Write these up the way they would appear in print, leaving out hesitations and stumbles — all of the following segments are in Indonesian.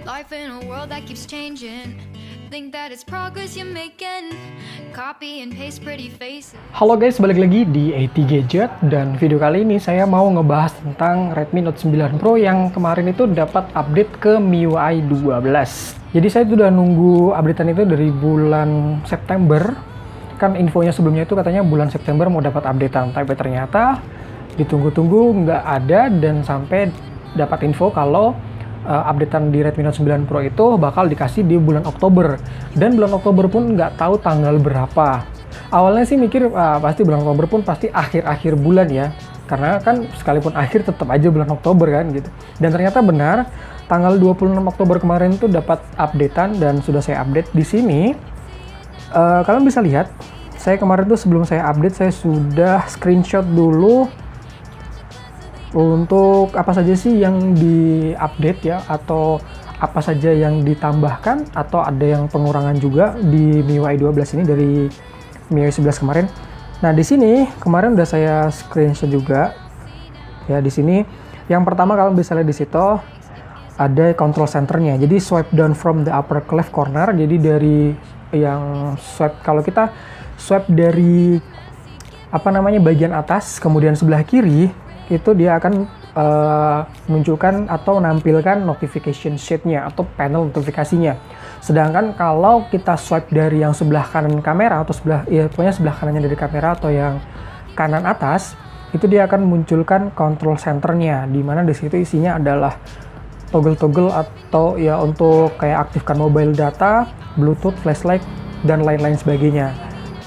Life in a world that keeps changing. Think that it's progress you're making. Copy and paste pretty faces. Halo guys, balik lagi di AT Gadget, dan video kali ini saya mau ngebahas tentang Redmi Note 9 Pro yang kemarin itu dapat update ke MIUI 12. Jadi saya udah nunggu updatean itu dari bulan September. Kan infonya sebelumnya itu katanya bulan September mau dapat updatean, tapi ternyata ditunggu-tunggu nggak ada, dan sampai dapat info kalau updatean di Redmi Note 9 Pro itu bakal dikasih di bulan Oktober, dan bulan Oktober pun nggak tahu tanggal berapa. Awalnya sih mikir pasti bulan Oktober pun pasti akhir-akhir bulan ya, karena kan sekalipun akhir tetap aja bulan Oktober kan gitu. Dan ternyata benar, tanggal 26 Oktober kemarin tuh dapat updatean dan sudah saya update di sini. Kalian bisa lihat, saya kemarin tuh sebelum saya update saya sudah screenshot dulu untuk apa saja sih yang di-update ya, atau apa saja yang ditambahkan, atau ada yang pengurangan juga di MIUI 12 ini dari MIUI 11 kemarin. Nah, di sini kemarin udah saya screenshot juga. Ya, di sini yang pertama kalian bisa lihat di situ ada control centernya. Jadi swipe down from the upper left corner. Jadi dari yang swipe, kalau kita swipe dari bagian atas kemudian sebelah kiri, itu dia akan menunjukkan atau menampilkan notification sheet-nya atau panel notifikasinya. Sedangkan kalau kita swipe dari yang sebelah kanan kamera atau pokoknya sebelah kanannya dari kamera atau yang kanan atas, itu dia akan munculkan control center-nya, di mana di situ isinya adalah toggle-toggle atau ya untuk kayak aktifkan mobile data, Bluetooth, flashlight, dan lain-lain sebagainya.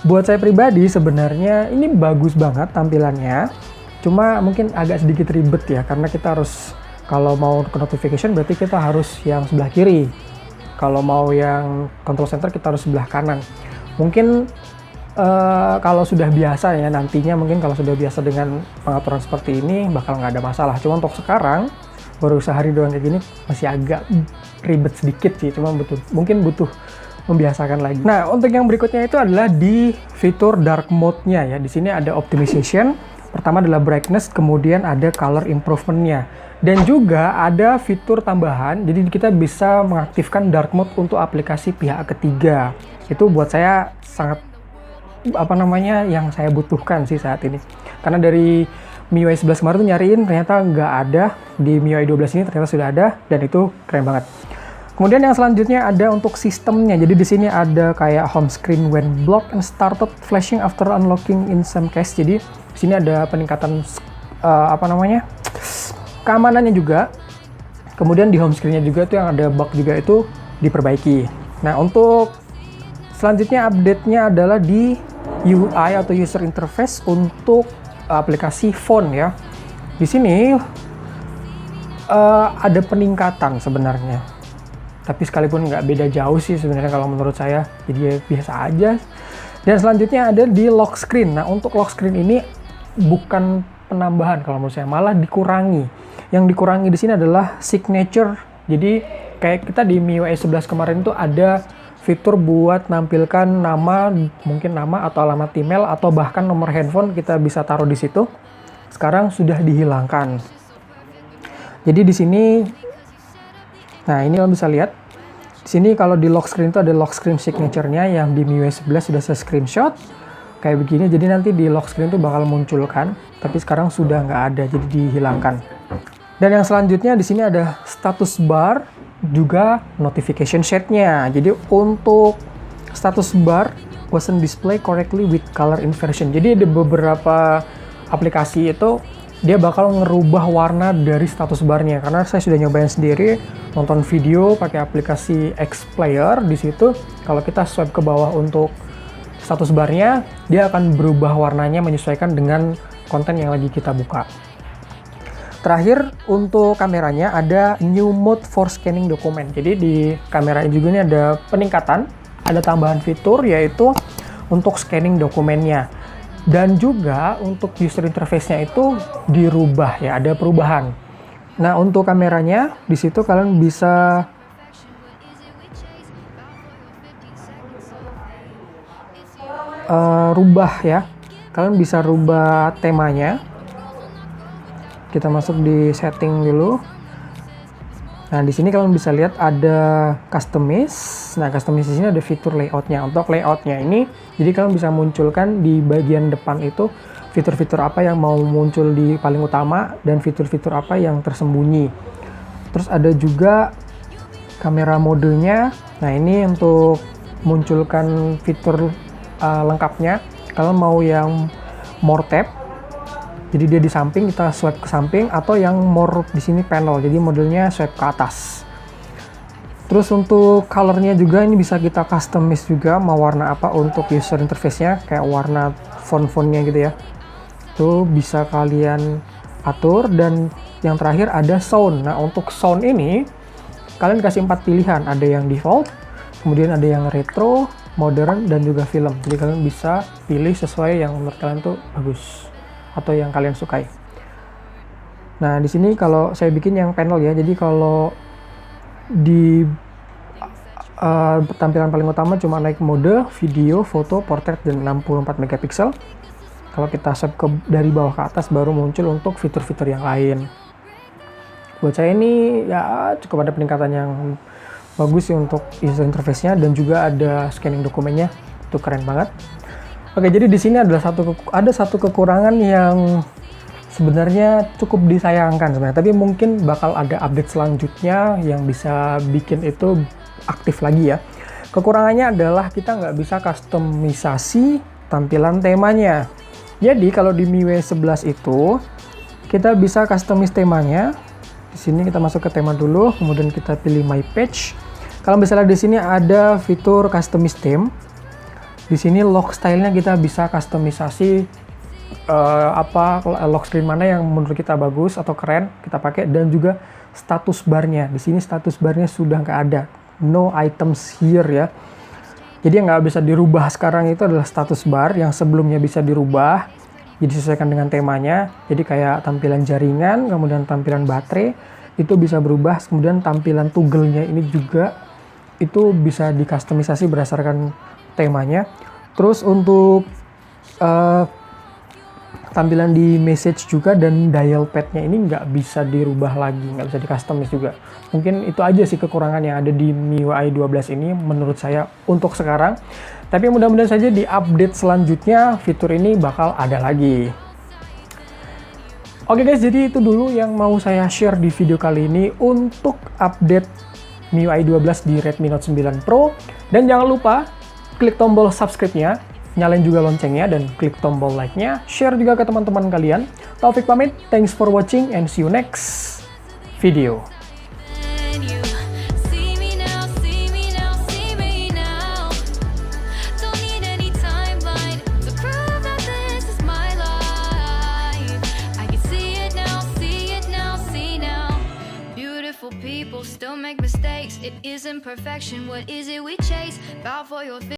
Buat saya pribadi sebenarnya ini bagus banget tampilannya. Cuma mungkin agak sedikit ribet ya, karena kita harus, kalau mau ke notification berarti kita harus yang sebelah kiri. Kalau mau yang control center kita harus sebelah kanan. Mungkin kalau sudah biasa ya, nantinya mungkin kalau sudah biasa dengan pengaturan seperti ini bakal nggak ada masalah. Cuma untuk sekarang, baru sehari doang kayak gini, masih agak ribet sedikit sih. Cuma mungkin butuh membiasakan lagi. Nah, untuk yang berikutnya itu adalah di fitur dark mode-nya ya. Di sini ada optimization. Pertama adalah brightness, kemudian ada color improvement-nya. Dan juga ada fitur tambahan, jadi kita bisa mengaktifkan dark mode untuk aplikasi pihak ketiga. Itu buat saya sangat, yang saya butuhkan sih saat ini. Karena dari MIUI 11 kemarin tuh nyariin, ternyata nggak ada. Di MIUI 12 ini ternyata sudah ada, dan itu keren banget. Kemudian yang selanjutnya ada untuk sistemnya. Jadi di sini ada kayak home screen when blocked and started flashing after unlocking in some case. Jadi di sini ada peningkatan keamanannya juga. Kemudian di home screen-nya juga tuh yang ada bug juga itu diperbaiki. Nah, untuk selanjutnya update-nya adalah di UI atau user interface untuk aplikasi phone ya. Di sini ada peningkatan sebenarnya. Tapi sekalipun nggak beda jauh sih sebenarnya kalau menurut saya, jadi ya biasa aja. Dan selanjutnya ada di lock screen. Nah, untuk lock screen ini bukan penambahan kalau menurut saya, malah dikurangi. Yang dikurangi di sini adalah signature. Jadi kayak kita di MIUI 11 kemarin tuh ada fitur buat nampilkan nama, mungkin nama atau alamat email atau bahkan nomor handphone kita bisa taruh di situ. Sekarang sudah dihilangkan. Jadi di sini, nah ini kalian bisa lihat. Di sini kalau di lock screen itu ada lock screen signature-nya yang di MIUI 11 sudah saya screenshot. Kayak begini, jadi nanti di lock screen itu bakal munculkan, tapi sekarang sudah nggak ada, jadi dihilangkan. Dan yang selanjutnya di sini ada status bar, juga notification sheet-nya. Jadi untuk status bar wasn't display correctly with color inversion. Jadi ada beberapa aplikasi itu dia bakal ngerubah warna dari status barnya, karena saya sudah nyobain sendiri nonton video pakai aplikasi Xplayer. Di situ kalau kita swipe ke bawah untuk status barnya, dia akan berubah warnanya menyesuaikan dengan konten yang lagi kita buka. Terakhir untuk kameranya ada new mode for scanning dokumen. Jadi di kamera juga ini ada peningkatan, ada tambahan fitur yaitu untuk scanning dokumennya. Dan juga untuk user interface-nya itu dirubah ya, ada perubahan. Nah, untuk kameranya di situ kalian bisa rubah ya. Kalian bisa rubah temanya. Kita masuk di setting dulu. Nah, di sini kalian bisa lihat ada customize. Nah, customize di sini ada fitur layoutnya. Untuk layoutnya ini, jadi kalian bisa munculkan di bagian depan itu fitur-fitur apa yang mau muncul di paling utama dan fitur-fitur apa yang tersembunyi. Terus ada juga kamera modenya. Nah, ini untuk munculkan fitur lengkapnya. Kalian mau yang more tab, jadi dia di samping, kita swipe ke samping, atau yang more di sini panel, jadi modelnya swipe ke atas. Terus untuk colornya juga ini bisa kita customize juga, mau warna apa untuk user interface-nya, kayak warna font-fontnya gitu ya. Itu bisa kalian atur. Dan yang terakhir ada sound. Nah, untuk sound ini kalian dikasih 4 pilihan, ada yang default, kemudian ada yang retro, modern, dan juga film. Jadi kalian bisa pilih sesuai yang menurut kalian tuh bagus atau yang kalian sukai. Nah, di sini kalau saya bikin yang panel ya, jadi kalau di tampilan paling utama cuma naik mode video, foto, portrait, dan 64 megapiksel. Kalau kita swipe dari bawah ke atas baru muncul untuk fitur-fitur yang lain. Buat saya ini ya cukup ada peningkatan yang bagus sih untuk user interface-nya, dan juga ada scanning dokumennya, itu keren banget. Oke, jadi di sini ada satu kekurangan yang sebenarnya cukup disayangkan sebenarnya, tapi mungkin bakal ada update selanjutnya yang bisa bikin itu aktif lagi ya. Kekurangannya adalah kita nggak bisa kustomisasi tampilan temanya. Jadi kalau di MIUI 11 itu kita bisa customize temanya. Di sini kita masuk ke tema dulu, kemudian kita pilih My Page. Kalau misalnya di sini ada fitur customize theme. Di sini lock style-nya kita bisa customisasi lock screen mana yang menurut kita bagus atau keren kita pakai, dan juga status bar-nya. Di sini status bar-nya sudah nggak ada, no items here ya. Jadi yang nggak bisa dirubah sekarang itu adalah status bar, yang sebelumnya bisa dirubah, jadi disesuaikan dengan temanya. Jadi kayak tampilan jaringan, kemudian tampilan baterai, itu bisa berubah. Kemudian tampilan toggle-nya ini juga itu bisa dikustomisasi berdasarkan temanya. Terus untuk tampilan di message juga dan dial pad-nya ini nggak bisa dirubah lagi, nggak bisa di-customize juga. Mungkin itu aja sih kekurangan yang ada di MIUI 12 ini menurut saya untuk sekarang. Tapi mudah-mudahan saja di update selanjutnya fitur ini bakal ada lagi. Oke guys, jadi itu dulu yang mau saya share di video kali ini untuk update MIUI 12 di Redmi Note 9 Pro. Dan jangan lupa klik tombol subscribe-nya, nyalain juga loncengnya, dan klik tombol like-nya, share juga ke teman-teman kalian. Taufik pamit, thanks for watching and see you next video. People still make mistakes. It isn't perfection. What is it we chase? Bow for your